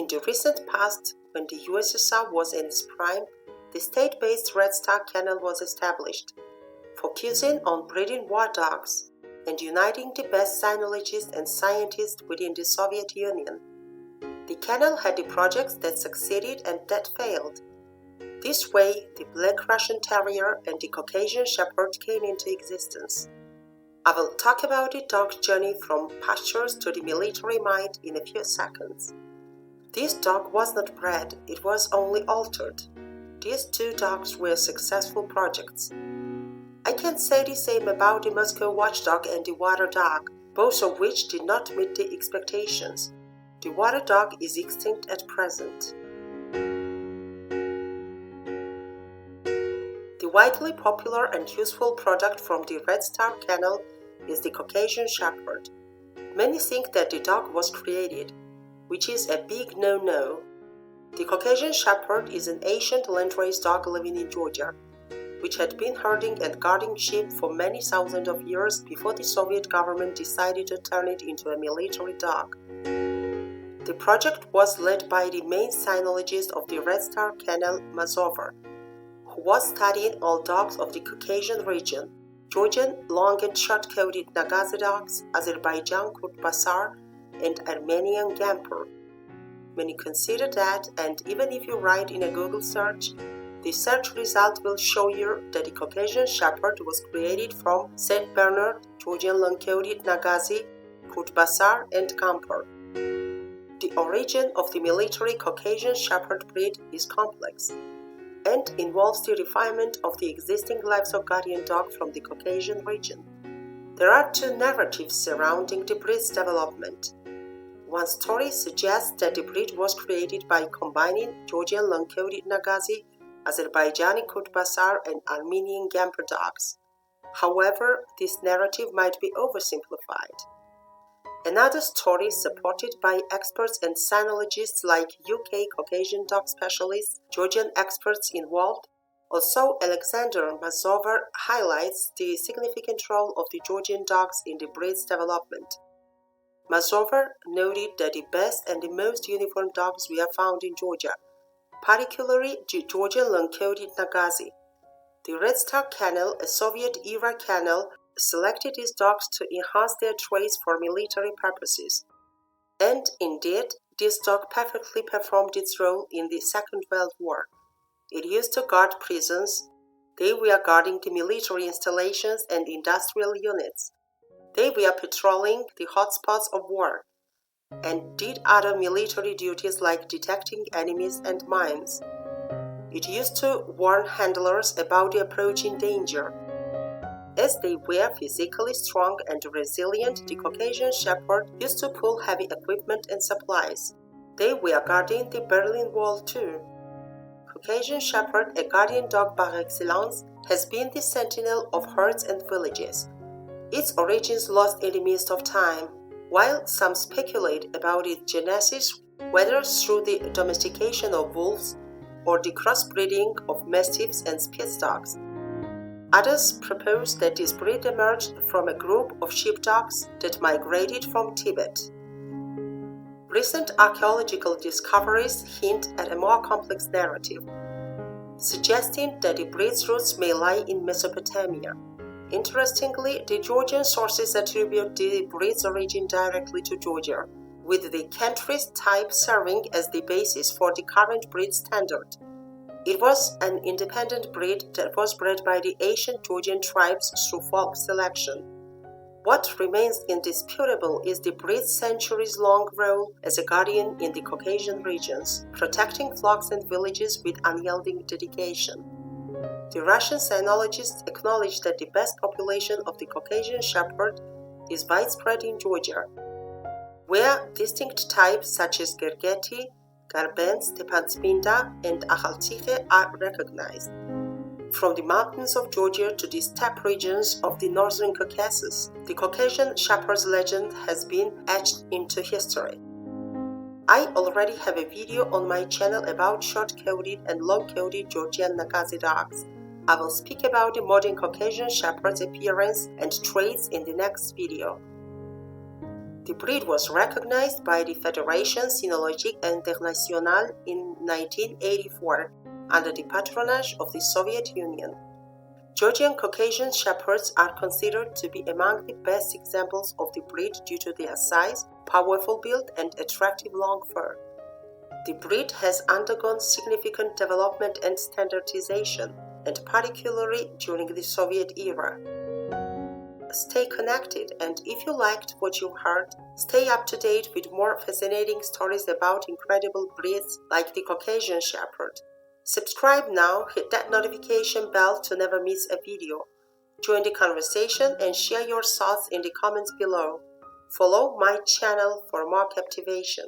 the recent past, when the USSR was in its prime, the state-based Red Star Kennel was established, focusing on breeding war dogs and uniting the best cynologists and scientists within the Soviet Union. The kennel had the projects that succeeded and that failed. This way, the Black Russian Terrier and the Caucasian Shepherd came into existence. I will talk about the dog's journey from pastures to the military might in a few seconds. This dog was not bred, it was only altered. These two dogs were successful projects. I can say the same about the Moscow Watchdog and the Water Dog, both of which did not meet the expectations. The Water Dog is extinct at present. The widely popular and useful product from the Red Star Kennel is the Caucasian Shepherd. Many think that the dog was created, which is a big no-no. The Caucasian Shepherd is an ancient landrace dog living in Georgia, which had been herding and guarding sheep for many thousands of years before the Soviet government decided to turn it into a military dog. The project was led by the main cynologist of the Red Star Kennel, Mazover, who was studying all dogs of the Caucasian region, Georgian long and short-coated Nagazi dogs, Azerbaijan Kurt-Basar, and Armenian Gamper. When you consider that, and even if you write in a Google search, the search result will show you that the Caucasian Shepherd was created from St. Bernard, Georgian long-coated Nagazi, Kurt-Basar, and Gamper. The origin of the military Caucasian Shepherd breed is complex and involves the refinement of the existing livestock guardian dog from the Caucasian region. There are two narratives surrounding the breed's development. One story suggests that the breed was created by combining Georgian long-coated Nagazi, Azerbaijani Kurt-Basar, and Armenian Gamper dogs. However, this narrative might be oversimplified. Another story, supported by experts and cynologists like UK Caucasian dog specialists, Georgian experts involved, also Alexander Mazover, highlights the significant role of the Georgian dogs in the breed's development. Mazover noted that the best and the most uniform dogs were found in Georgia, particularly the Georgian long-coated Nagazi. The Red Star Kennel, a Soviet-era kennel, selected these dogs to enhance their traits for military purposes. And indeed, this dog perfectly performed its role in the Second World War. It used to guard prisons. They were guarding the military installations and industrial units. They were patrolling the hotspots of war and did other military duties like detecting enemies and mines. It used to warn handlers about the approaching danger. As they were physically strong and resilient, the Caucasian Shepherd used to pull heavy equipment and supplies. They were guarding the Berlin Wall too. Caucasian Shepherd, a guardian dog par excellence, has been the sentinel of herds and villages. Its origins lost in the midst of time, while some speculate about its genesis, whether through the domestication of wolves or the crossbreeding of mastiffs and spitz dogs. Others propose that this breed emerged from a group of sheepdogs that migrated from Tibet. Recent archaeological discoveries hint at a more complex narrative, suggesting that the breed's roots may lie in Mesopotamia. Interestingly, the Georgian sources attribute the breed's origin directly to Georgia, with the Kentris type serving as the basis for the current breed standard. It was an independent breed that was bred by the ancient Georgian tribes through folk selection. What remains indisputable is the breed's centuries-long role as a guardian in the Caucasian regions, protecting flocks and villages with unyielding dedication. The Russian cynologists acknowledge that the best population of the Caucasian Shepherd is widespread in Georgia, where distinct types such as Gergeti, Garben, Stepantsminda, and Akhaltsikhe are recognized. From the mountains of Georgia to the steppe regions of the northern Caucasus, the Caucasian Shepherd's legend has been etched into history. I already have a video on my channel about short-coated and long-coated Georgian Nagazi dogs. I will speak about the modern Caucasian Shepherd's appearance and traits in the next video. The breed was recognized by the Fédération Cynologique Internationale in 1984 under the patronage of the Soviet Union. Georgian Caucasian Shepherds are considered to be among the best examples of the breed due to their size, powerful build, and attractive long fur. The breed has undergone significant development and standardization, and particularly during the Soviet era. Stay connected, and if you liked what you heard, stay up to date with more fascinating stories about incredible breeds like the Caucasian Shepherd. Subscribe now, hit that notification bell to never miss a video. Join the conversation and share your thoughts in the comments below. Follow my channel for more captivation.